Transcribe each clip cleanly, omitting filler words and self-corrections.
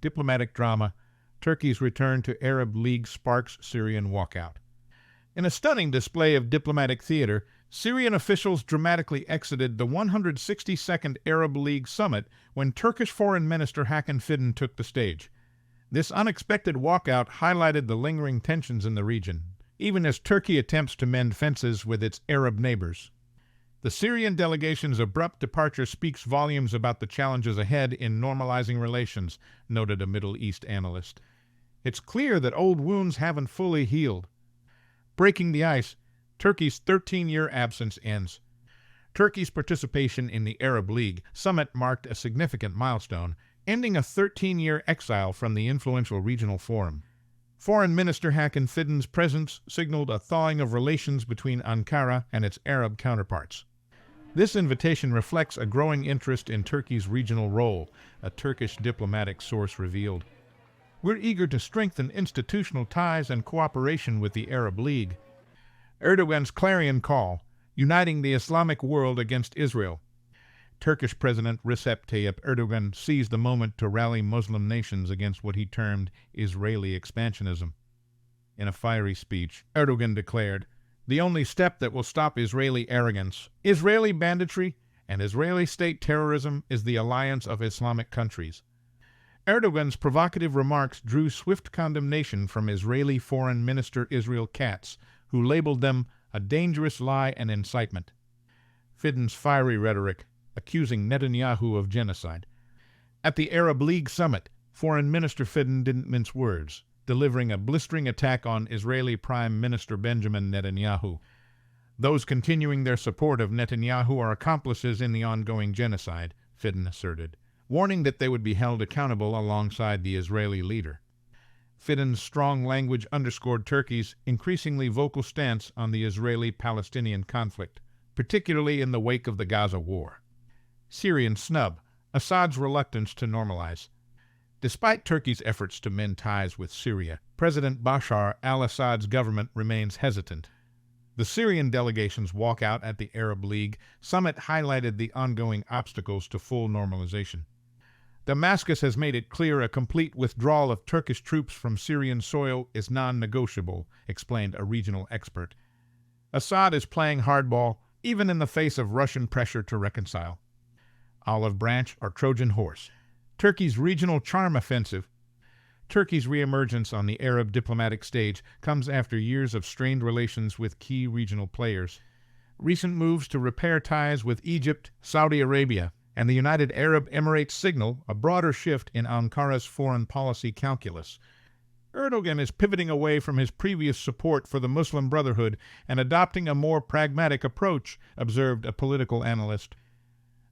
Diplomatic drama. Turkey's return to Arab League sparks Syrian walkout. In a stunning display of diplomatic theater, Syrian officials dramatically exited the 162nd Arab League summit when Turkish Foreign Minister Hakan Fidan took the stage. This unexpected walkout highlighted the lingering tensions in the region, even as Turkey attempts to mend fences with its Arab neighbors. The Syrian delegation's abrupt departure speaks volumes about the challenges ahead in normalizing relations, noted a Middle East analyst. It's clear that old wounds haven't fully healed. Breaking the ice, Turkey's 13-year absence ends. Turkey's participation in the Arab League summit marked a significant milestone, ending a 13-year exile from the influential regional forum. Foreign Minister Hakan Fidan's presence signaled a thawing of relations between Ankara and its Arab counterparts. This invitation reflects a growing interest in Turkey's regional role, a Turkish diplomatic source revealed. We're eager to strengthen institutional ties and cooperation with the Arab League. Erdogan's clarion call, uniting the Islamic world against Israel. Turkish President Recep Tayyip Erdogan seized the moment to rally Muslim nations against what he termed Israeli expansionism. In a fiery speech, Erdogan declared, "The only step that will stop Israeli arrogance, Israeli banditry, and Israeli state terrorism is the alliance of Islamic countries." Erdogan's provocative remarks drew swift condemnation from Israeli Foreign Minister Israel Katz, who labeled them a dangerous lie and incitement. Fidan's fiery rhetoric, accusing Netanyahu of genocide. At the Arab League summit, Foreign Minister Fidan didn't mince words, delivering a blistering attack on Israeli Prime Minister Benjamin Netanyahu. Those continuing their support of Netanyahu are accomplices in the ongoing genocide, Fidan asserted, warning that they would be held accountable alongside the Israeli leader. Fidan's strong language underscored Turkey's increasingly vocal stance on the Israeli-Palestinian conflict, particularly in the wake of the Gaza war. Syrian snub, Assad's reluctance to normalize. Despite Turkey's efforts to mend ties with Syria, President Bashar al-Assad's government remains hesitant. The Syrian delegation's walkout at the Arab League summit highlighted the ongoing obstacles to full normalization. Damascus has made it clear a complete withdrawal of Turkish troops from Syrian soil is non-negotiable, explained a regional expert. Assad is playing hardball, even in the face of Russian pressure to reconcile. Olive branch or Trojan horse. Turkey's regional charm offensive. Turkey's reemergence on the Arab diplomatic stage comes after years of strained relations with key regional players. Recent moves to repair ties with Egypt, Saudi Arabia, and the United Arab Emirates signal a broader shift in Ankara's foreign policy calculus. Erdogan is pivoting away from his previous support for the Muslim Brotherhood and adopting a more pragmatic approach, observed a political analyst.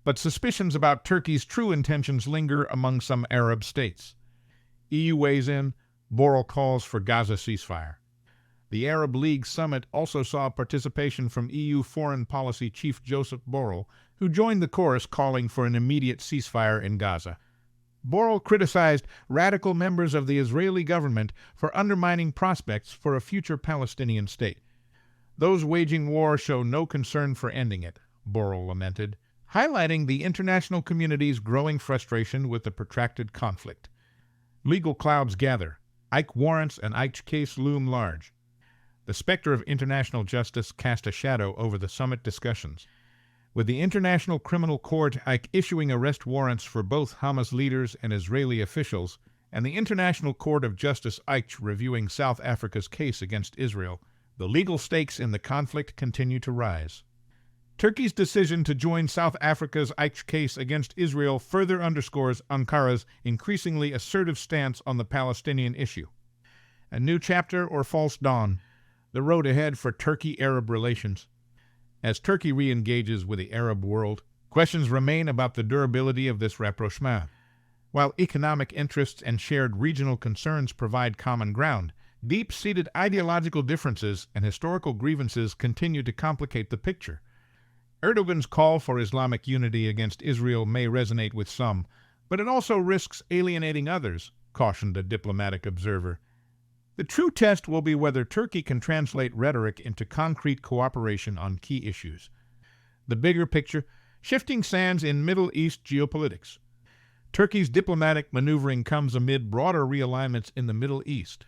But suspicions about Turkey's true intentions linger among some Arab states. EU weighs in, Borrell calls for Gaza ceasefire. The Arab League summit also saw participation from EU Foreign Policy Chief Joseph Borrell, who joined the chorus calling for an immediate ceasefire in Gaza. Borrell criticized radical members of the Israeli government for undermining prospects for a future Palestinian state. Those waging war show no concern for ending it, Borrell lamented, highlighting the international community's growing frustration with the protracted conflict. Legal clouds gather. Ike warrants and Ike's case loom large. The specter of international justice cast a shadow over the summit discussions. With the International Criminal Court Ike issuing arrest warrants for both Hamas leaders and Israeli officials, and the International Court of Justice Ike reviewing South Africa's case against Israel, the legal stakes in the conflict continue to rise. Turkey's decision to join South Africa's Ike case against Israel further underscores Ankara's increasingly assertive stance on the Palestinian issue. A new chapter or false dawn? The road ahead for Turkey-Arab relations. As Turkey re-engages with the Arab world, questions remain about the durability of this rapprochement. While economic interests and shared regional concerns provide common ground, deep-seated ideological differences and historical grievances continue to complicate the picture. Erdogan's call for Islamic unity against Israel may resonate with some, but it also risks alienating others, cautioned a diplomatic observer. The true test will be whether Turkey can translate rhetoric into concrete cooperation on key issues. The bigger picture, shifting sands in Middle East geopolitics. Turkey's diplomatic maneuvering comes amid broader realignments in the Middle East.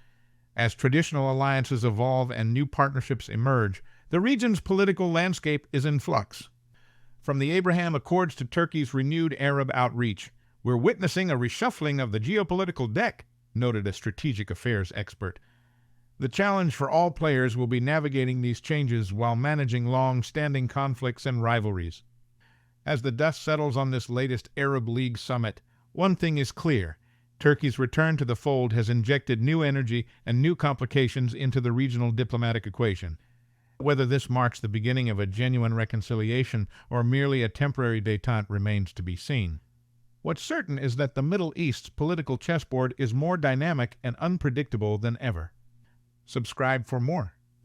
As traditional alliances evolve and new partnerships emerge, the region's political landscape is in flux. From the Abraham Accords to Turkey's renewed Arab outreach, we're witnessing a reshuffling of the geopolitical deck, noted a strategic affairs expert. The challenge for all players will be navigating these changes while managing long-standing conflicts and rivalries. As the dust settles on this latest Arab League summit, one thing is clear: Turkey's return to the fold has injected new energy and new complications into the regional diplomatic equation. Whether this marks the beginning of a genuine reconciliation or merely a temporary détente remains to be seen. What's certain is that the Middle East's political chessboard is more dynamic and unpredictable than ever. Subscribe for more.